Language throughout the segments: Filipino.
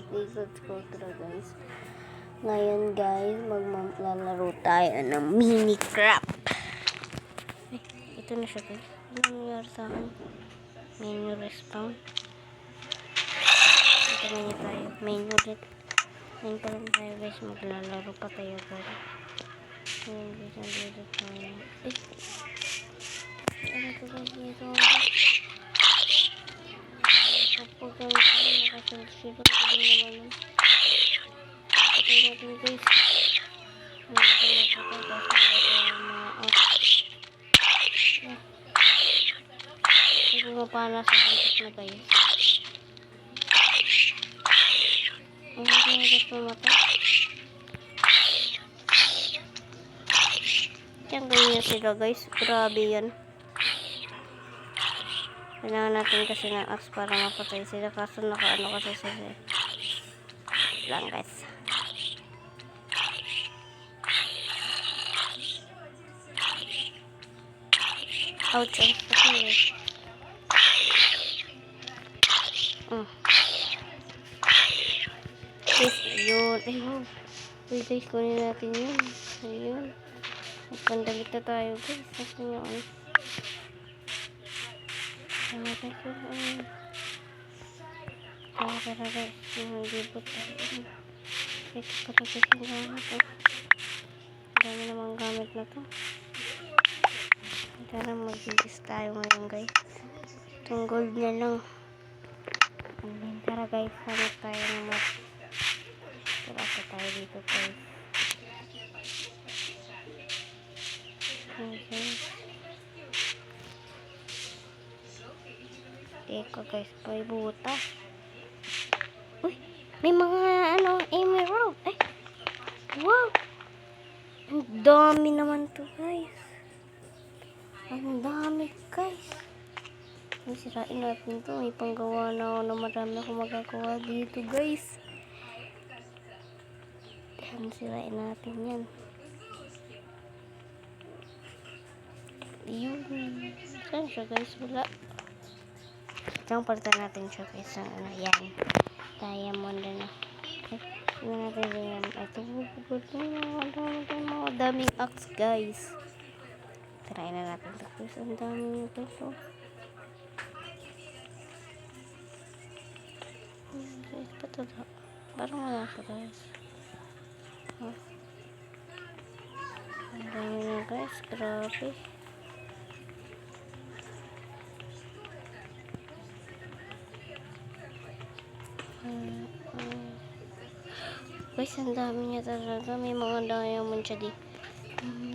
Let's go to guys. Ngayon guys, maglalaro tayo ng Minecraft. Ay, ito na siya guys. Ano nangyari sa akin? Menu respawn. Ito na niya tayo. Menu ulit. Ngayon pa lang tayo guys. Maglalaro pa tayo guys. Ngayon guys, nandito tayo. Eh, ano ito guys dito? Kapag guys, nakasunod-sunod ko din naman. Patay natin guys. Hindi mapana sa kantos na guys. Ang hindi na guys mamatay. Diyan ganyan sila guys. Grabe yan. Kailangan natin kasi ng axe para mapatay sila. Kaso nakaano kasi sila. Lang guys. Ouch. Yes, yun. Ay, wow. Uy guys, kunin natin yun. Ayun. Magpandamit na tayo guys. Saan yun? Namatay ko. Tara guys. Nangibot tayo. Ito pa na guys yung gamit. Ang dami namang gamit na to. Tara mag-bigis tayo ngayon guys. Itong gold na lang. Tara guys. Hanap tayo ng map. Tara tayo dito guys. Okay. Teka guys, may butas. Uy, may mga emerald. Eh, wow. Ang dami naman to guys. Ang dami guys. May sirain natin to. May panggawa na ako na marami ako magagawa dito guys. Yan, sirain natin yan. Yun. Saan siya guys? Wala. Diyan palitan natin siya guys. Yan. Diamond na. Ito natin yan. Ito. Mga daming axe guys. Try na natin ito guys. Ang daming ito. Guys, pato na. Parang wala siya guys. Ang dami na guys. Grabe. Guys, ang dami niya talaga. May mga diamond siya di.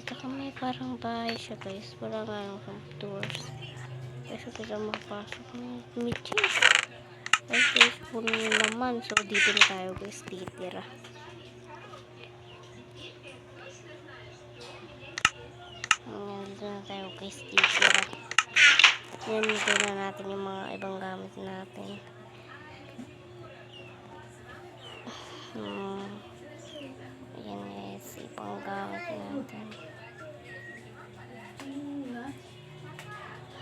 Saka may parang bahay siya guys. Wala nga lang kang doors. Kasi kita makapasok. May cheese. Ay guys, puno naman. So dito na tayo guys. Titira. Dito na tayo guys. Titira. Yan, dito na natin yung mga ibang gamit natin. Ayan guys, ibang gamit natin.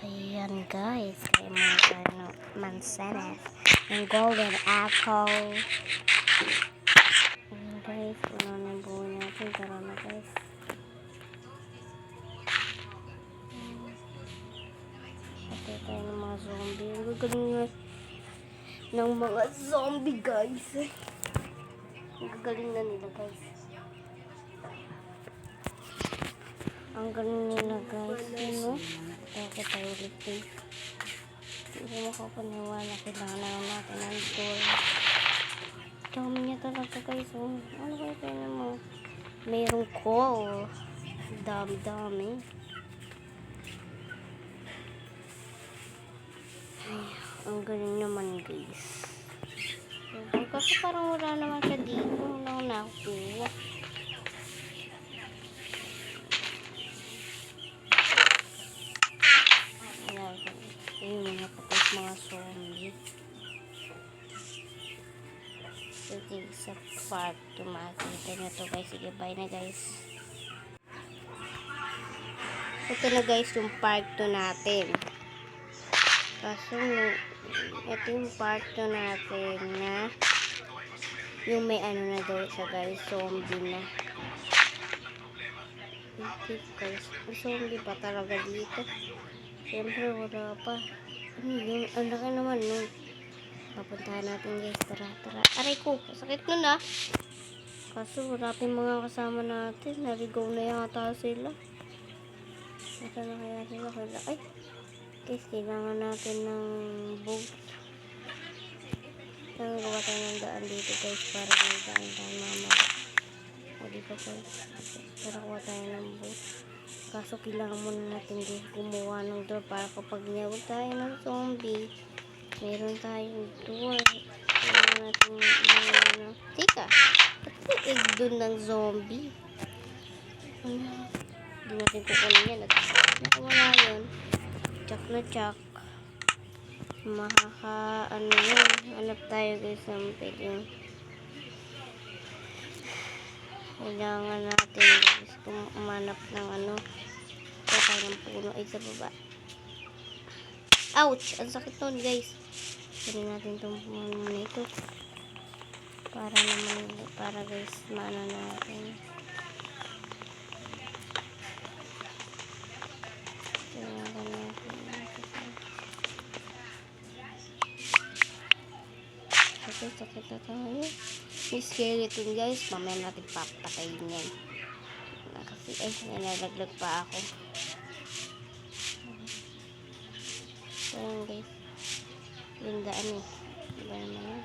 Ayan guys, kaya mga tayo ng mansanas, ng golden apple. Ayan guys, ano na yung buo natin. Tara na guys. Patay tayo ng mga zombie. Ang gagaling na ng mga zombie guys. Ang gagaling na nila guys. Ang galing nila guys. Ano? Kaya tayo ulit guys. Hindi mo makapaniwala. Kailangan lang natin ng door. Dami niya talaga guys. Ano ba ito mo? Mayroong coal. Dami. Ay, ang galing naman guys. Kasi parang wala naman siya dito. Wala akong nakuha. Ayun, mga patay mga zombie. Sige, sa part to makikita nyo to guys. Sige, bye na guys. Ito na guys yung part 2 natin. Kaso ito yung part 2 natin na Yung may ano na daw siya guys, zombie na. Okay guys, may zombie pa talaga dito. Siyempre wala pa. Ano yun? Ang laki naman nun. Papuntahan natin guys, tara, tara. Aray ko, sakit nun ah. Kaso wala pa yung mga kasama natin. Naligaw na yata sila. Nasa na kaya sila? Ay, guys, kailangan natin ng boat. Kaya gawa tayo ng daan dito guys para may daan tayo mamaya. O dito guys. Para kuha tayo ng boat. Kaso kailangan muna natin guys gumawa ng door para kapag niyawag tayo ng zombie, meron tayong door. Kailangan natin yung tika. Ba't may egg dun ng zombie? Ano? Hindi natin kukunin yan. At nakawala yun. Tsak na tsak. Ano yun. Hanap tayo guys ng pwedeng. Kailangan natin guys umanap ng ano. Kaya tayo ng puno ay sa baba. Ouch! Ang sakit nun guys. Kunin natin itong puno na ito. Para guys maano natin. Kailangan natin. Sakit na tayo. May skeleton guys. Mamaya natin papatayin yan. Kasi nalaglag pa ako. So yan guys. Yung daan eh. Diba naman yan?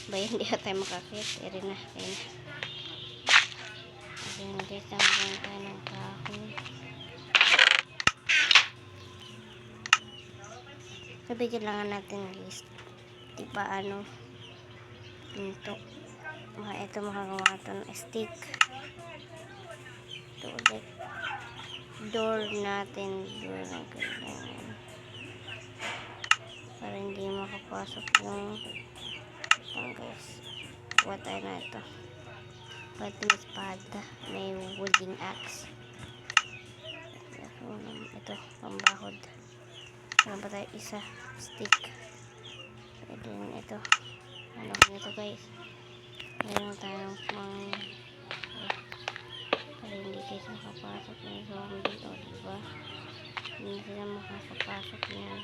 Ba yan, hindi tayo makakit. Eri na. Ayan guys, tamagan tayo ng kahoy. Sabi kailangan natin guys. Diba ano? Ito. Ito makagawa ito ng stick. Ito ulit. Door natin. Door ang kailangan. Para hindi makapasok yung guys. Kuha tayo na ito. Pwede may espada. May wooden axe. Ito. Pambahod. Meron pa tayo isa. Stick. Pwede rin ito. Ano nito guys. Meron tayong para hindi guys makapasok ng zombie. O diba? Hindi sila makakapasok yan.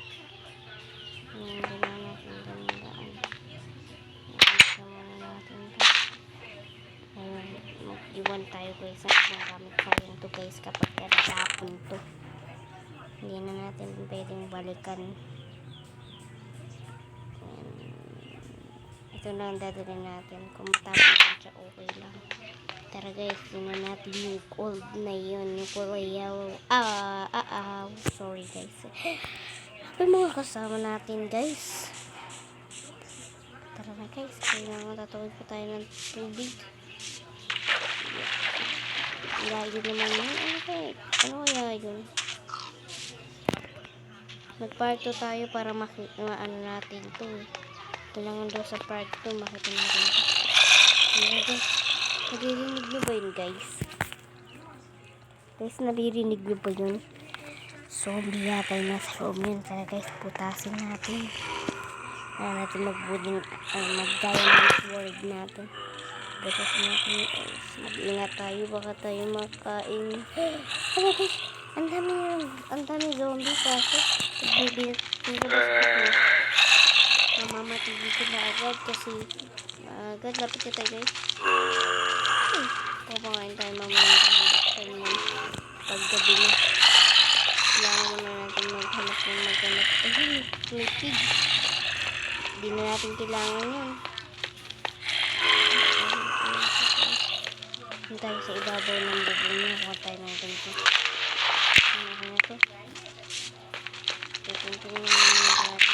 Hindi na natin gandaan. Nagisa muna natin ito. Ayun. Mag-iwan tayo guys. Magamit pa rin ito guys kapag natapon ito. Hindi na natin pwedeng balikan. Ito lang dadalhin natin. Kung matapon lang siya, okay lang. Tara guys, yun na natin yung gold na yun. Yung kulay yellow. Sorry guys. May mga kasama natin guys. Tara na guys. Kailangan tatawid pa tayo ng tubig. Layo naman yun. Ano kaya yun? Nag-part 2 tayo para maano natin ito eh. Kailangan daw sa part 2 makita natin ito. Ayan guys. Naririnig nyo ba yun guys? Guys, naririnig nyo ba yun? Zombie yata yung nasa loob yun. Kaya guys, putasin natin. Kaya natin mag-diamond sword natin. Putasin natin guys. Mag-ingat tayo. Baka tayo makain. Ano guys? Ang dami zombie kasi. Mamamatay dito na agad kasi agad lapit na tayo guys. Papangain tayo mamaya paggabi na. Kailangan muna natin maghanap ng maghanap. Ayun, may pig. Hindi na natin kailangan yun. Hindi tayo sa ibabaw ng bubong niya. Kuha tayo ng ganito. Ano na ito? Tutuntunin na yung gari.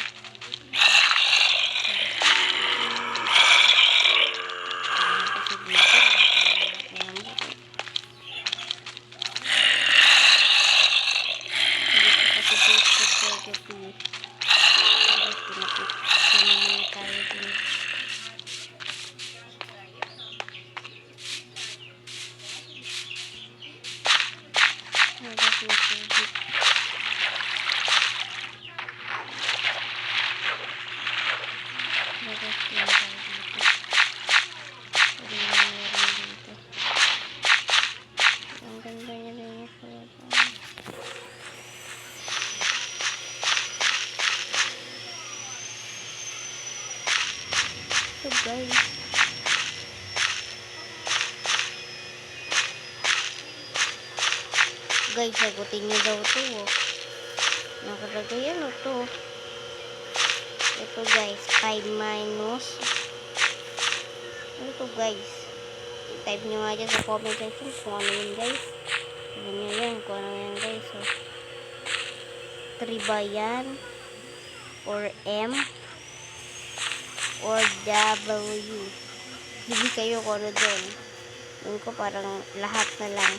guys, sagutin nyo daw to. Oh. Nakalagay ano to. Ito guys, 5 minus. Ano to guys? Type nyo nga dyan sa comment section kung ano yun guys. Sabi nyo yan kung ano yan guys. So, 3 ba yan? Or M? Or W? Hindi kayo kung ano doon. Doon ko parang lahat na lang.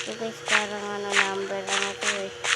So guys, parang ano number ano to eh.